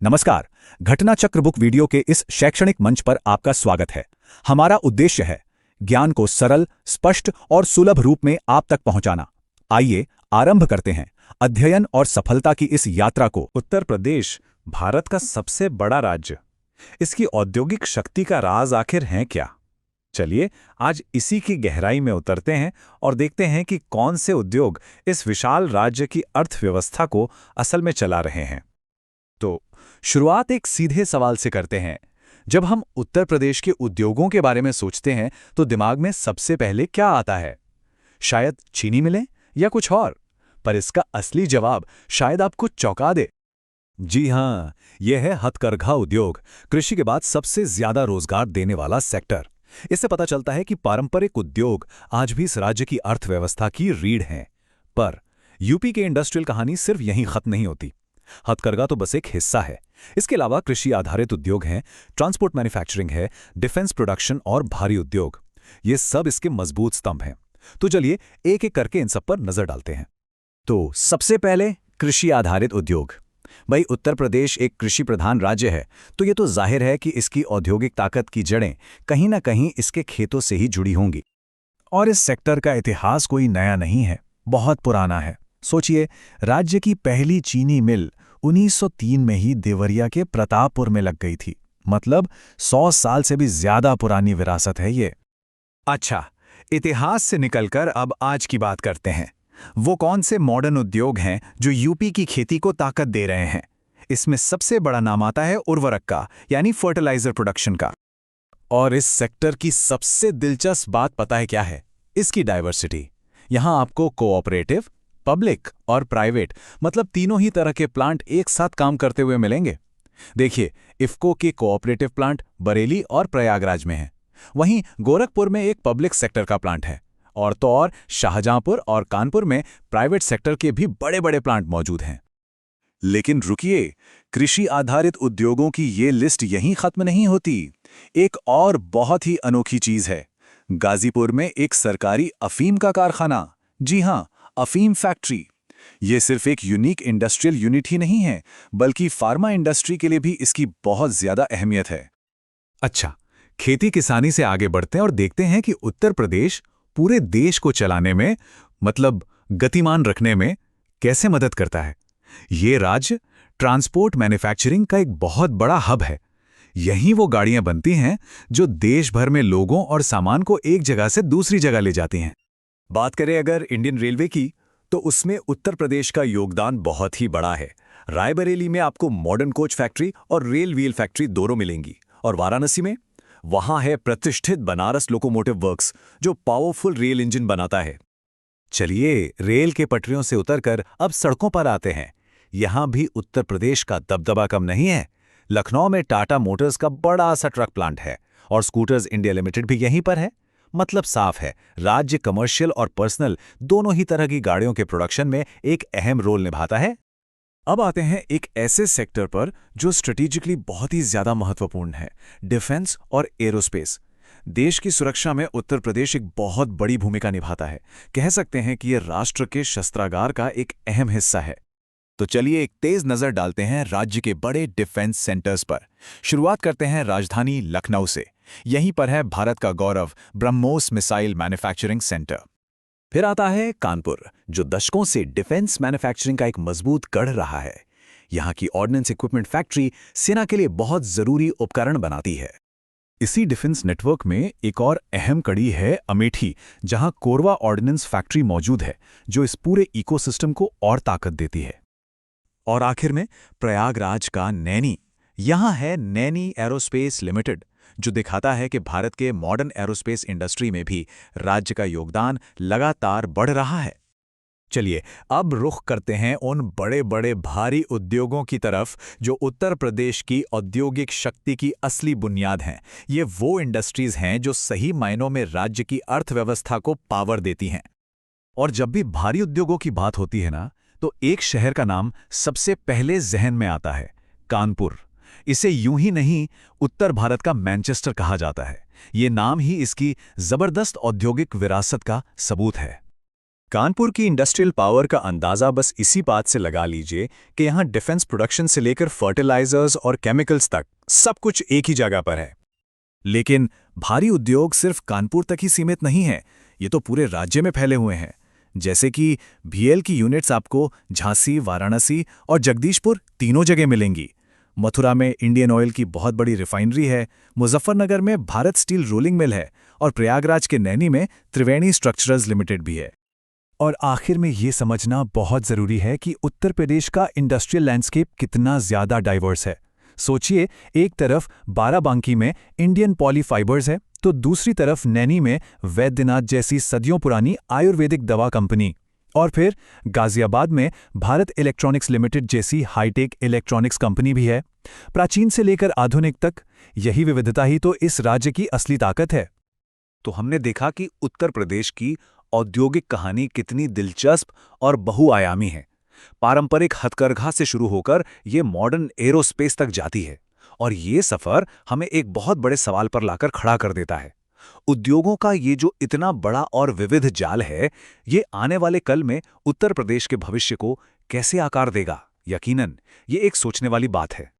नमस्कार। घटना चक्र बुक वीडियो के इस शैक्षणिक मंच पर आपका स्वागत है। हमारा उद्देश्य है ज्ञान को सरल, स्पष्ट और सुलभ रूप में आप तक पहुंचाना। आइए आरंभ करते हैं अध्ययन और सफलता की इस यात्रा को। उत्तर प्रदेश भारत का सबसे बड़ा राज्य। इसकी औद्योगिक शक्ति का राज आखिर है क्या? चलिए आज इसी की गहराई में उतरते हैं और देखते हैं कि कौन से उद्योग इस विशाल राज्य की अर्थव्यवस्था को असल में चला रहे हैं। तो शुरुआत एक सीधे सवाल से करते हैं। जब हम उत्तर प्रदेश के उद्योगों के बारे में सोचते हैं तो दिमाग में सबसे पहले क्या आता है? शायद चीनी मिलें या कुछ और? पर इसका असली जवाब शायद आपको चौंका दे। जी हाँ, यह है हथकरघा उद्योग, कृषि के बाद सबसे ज्यादा रोजगार देने वाला सेक्टर। इससे पता चलता है कि पारंपरिक उद्योग आज भी इस राज्य की अर्थव्यवस्था की रीढ़ हैं। पर यूपी के इंडस्ट्रियल कहानी सिर्फ यहीं खत्म नहीं होती। हथकरघा तो बस एक हिस्सा है। इसके अलावा कृषि आधारित उद्योग हैं, ट्रांसपोर्ट मैन्युफैक्चरिंग है, डिफेंस प्रोडक्शन और भारी उद्योग। ये सब इसके मजबूत स्तंभ हैं। तो चलिए एक एक करके इन सब पर नजर डालते हैं। तो सबसे पहले कृषि आधारित उद्योग। भाई, उत्तर प्रदेश एक कृषि प्रधान राज्य है, तो ये तो जाहिर है कि इसकी औद्योगिक ताकत की जड़ें कहीं ना कहीं इसके खेतों से ही जुड़ी होंगी। और इस सेक्टर का इतिहास कोई नया नहीं है, बहुत पुराना है। सोचिए, राज्य की पहली चीनी मिल 1903 में ही देवरिया के प्रतापपुर में लग गई थी। मतलब 100 साल से भी ज्यादा पुरानी विरासत है ये। अच्छा, इतिहास से निकलकर अब आज की बात करते हैं। वो कौन से मॉडर्न उद्योग हैं जो यूपी की खेती को ताकत दे रहे हैं? इसमें सबसे बड़ा नाम आता है उर्वरक का, यानी फर्टिलाइजर प्रोडक्शन का। और इस सेक्टर की सबसे दिलचस्प बात पता है क्या है? इसकी डाइवर्सिटी। यहां आपको कोऑपरेटिव, पब्लिक और प्राइवेट, मतलब तीनों ही तरह के प्लांट एक साथ काम करते हुए मिलेंगे। देखिए, इफ्को के कोऑपरेटिव प्लांट बरेली और प्रयागराज में हैं। वहीं गोरखपुर में एक पब्लिक सेक्टर का प्लांट है, और तो और शाहजहांपुर और कानपुर में प्राइवेट सेक्टर के भी बड़े बड़े प्लांट मौजूद हैं। लेकिन रुकिए, कृषि आधारित उद्योगों की ये लिस्ट यहीं खत्म नहीं होती। एक और बहुत ही अनोखी चीज है। गाजीपुर में एक सरकारी अफीम का कारखाना। जी हां, अफीम फैक्ट्री। ये सिर्फ एक यूनिक इंडस्ट्रियल यूनिट ही नहीं है, बल्कि फार्मा इंडस्ट्री के लिए भी इसकी बहुत ज्यादा अहमियत है। अच्छा, खेती किसानी से आगे बढ़ते हैं और देखते हैं कि उत्तर प्रदेश पूरे देश को चलाने में, मतलब गतिमान रखने में, कैसे मदद करता है। ये राज्य ट्रांसपोर्ट मैन्युफैक्चरिंग का एक बहुत बड़ा हब है। यहीं वो गाड़ियां बनती हैं जो देश भर में लोगों और सामान को एक जगह से दूसरी जगह ले जाती हैं। बात करें अगर इंडियन रेलवे की, तो उसमें उत्तर प्रदेश का योगदान बहुत ही बड़ा है। रायबरेली में आपको मॉडर्न कोच फैक्ट्री और रेल व्हील फैक्ट्री दोनों मिलेंगी। और वाराणसी में, वहां है प्रतिष्ठित बनारस लोकोमोटिव वर्क्स, जो पावरफुल रेल इंजन बनाता है। चलिए रेल के पटरियों से उतरकर अब सड़कों पर आते हैं। यहां भी उत्तर प्रदेश का दबदबा कम नहीं है। लखनऊ में टाटा मोटर्स का बड़ा सा ट्रक प्लांट है, और स्कूटर्स इंडिया लिमिटेड भी यहीं पर है। मतलब साफ है, राज्य कमर्शियल और पर्सनल दोनों ही तरह की गाड़ियों के प्रोडक्शन में एक अहम रोल निभाता है। अब आते हैं एक ऐसे सेक्टर पर जो स्ट्रेटेजिकली बहुत ही ज्यादा महत्वपूर्ण है, डिफेंस और एरोस्पेस। देश की सुरक्षा में उत्तर प्रदेश एक बहुत बड़ी भूमिका निभाता है। कह सकते हैं कि यह राष्ट्र के शस्त्रागार का एक अहम हिस्सा है। तो चलिए एक तेज नजर डालते हैं राज्य के बड़े डिफेंस सेंटर्स पर। शुरुआत करते हैं राजधानी लखनऊ से। यहीं पर है भारत का गौरव, ब्रह्मोस मिसाइल मैन्युफैक्चरिंग सेंटर। फिर आता है कानपुर, जो दशकों से डिफेंस मैन्युफैक्चरिंग का एक मजबूत गढ़ रहा है। यहाँ की ऑर्डिनेंस इक्विपमेंट फैक्ट्री सेना के लिए बहुत जरूरी उपकरण बनाती है। इसी डिफेंस नेटवर्क में एक और अहम कड़ी है अमेठी, जहां कोरवा ऑर्डिनेंस फैक्ट्री मौजूद है, जो इस पूरे इकोसिस्टम को और ताकत देती है। और आखिर में प्रयागराज का नैनी। यहां है नैनी एरोस्पेस लिमिटेड, जो दिखाता है कि भारत के मॉडर्न एरोस्पेस इंडस्ट्री में भी राज्य का योगदान लगातार बढ़ रहा है। चलिए अब रुख करते हैं उन बड़े बड़े भारी उद्योगों की तरफ जो उत्तर प्रदेश की औद्योगिक शक्ति की असली बुनियाद हैं। ये वो इंडस्ट्रीज हैं जो सही मायनों में राज्य की अर्थव्यवस्था को पावर देती हैं। और जब भी भारी उद्योगों की बात होती है ना, तो एक शहर का नाम सबसे पहले जहन में आता है, कानपुर। इसे यूं ही नहीं उत्तर भारत का मैनचेस्टर कहा जाता है। ये नाम ही इसकी जबरदस्त औद्योगिक विरासत का सबूत है। कानपुर की इंडस्ट्रियल पावर का अंदाज़ा बस इसी बात से लगा लीजिए कि यहाँ डिफेंस प्रोडक्शन से लेकर फर्टिलाइजर्स और केमिकल्स तक सब कुछ एक ही जगह पर है। लेकिन भारी उद्योग सिर्फ कानपुर तक ही सीमित नहीं है, ये तो पूरे राज्य में फैले हुए हैं। जैसे कि बीएल की यूनिट्स आपको झांसी, वाराणसी और जगदीशपुर तीनों जगह मिलेंगी। मथुरा में इंडियन ऑयल की बहुत बड़ी रिफाइनरी है, मुजफ्फरनगर में भारत स्टील रोलिंग मिल है और प्रयागराज के नैनी में त्रिवेणी स्ट्रक्चरल्स लिमिटेड भी है। और आखिर में ये समझना बहुत ज़रूरी है कि उत्तर प्रदेश का इंडस्ट्रियल लैंडस्केप कितना ज़्यादा डाइवर्स है। सोचिए, एक तरफ बाराबांकी में इंडियन पॉलीफाइबर्स है, तो दूसरी तरफ नैनी में वैद्यनाथ जैसी सदियों पुरानी आयुर्वेदिक दवा कंपनी, और फिर गाजियाबाद में भारत इलेक्ट्रॉनिक्स लिमिटेड जैसी हाईटेक इलेक्ट्रॉनिक्स कंपनी भी है। प्राचीन से लेकर आधुनिक तक यही विविधता ही तो इस राज्य की असली ताकत है। तो हमने देखा कि उत्तर प्रदेश की औद्योगिक कहानी कितनी दिलचस्प और बहुआयामी है। पारंपरिक हथकरघा से शुरू होकर ये मॉडर्न एरोस्पेस तक जाती है, और ये सफर हमें एक बहुत बड़े सवाल पर लाकर खड़ा कर देता है। उद्योगों का ये जो इतना बड़ा और विविध जाल है, ये आने वाले कल में उत्तर प्रदेश के भविष्य को कैसे आकार देगा? यकीनन ये एक सोचने वाली बात है।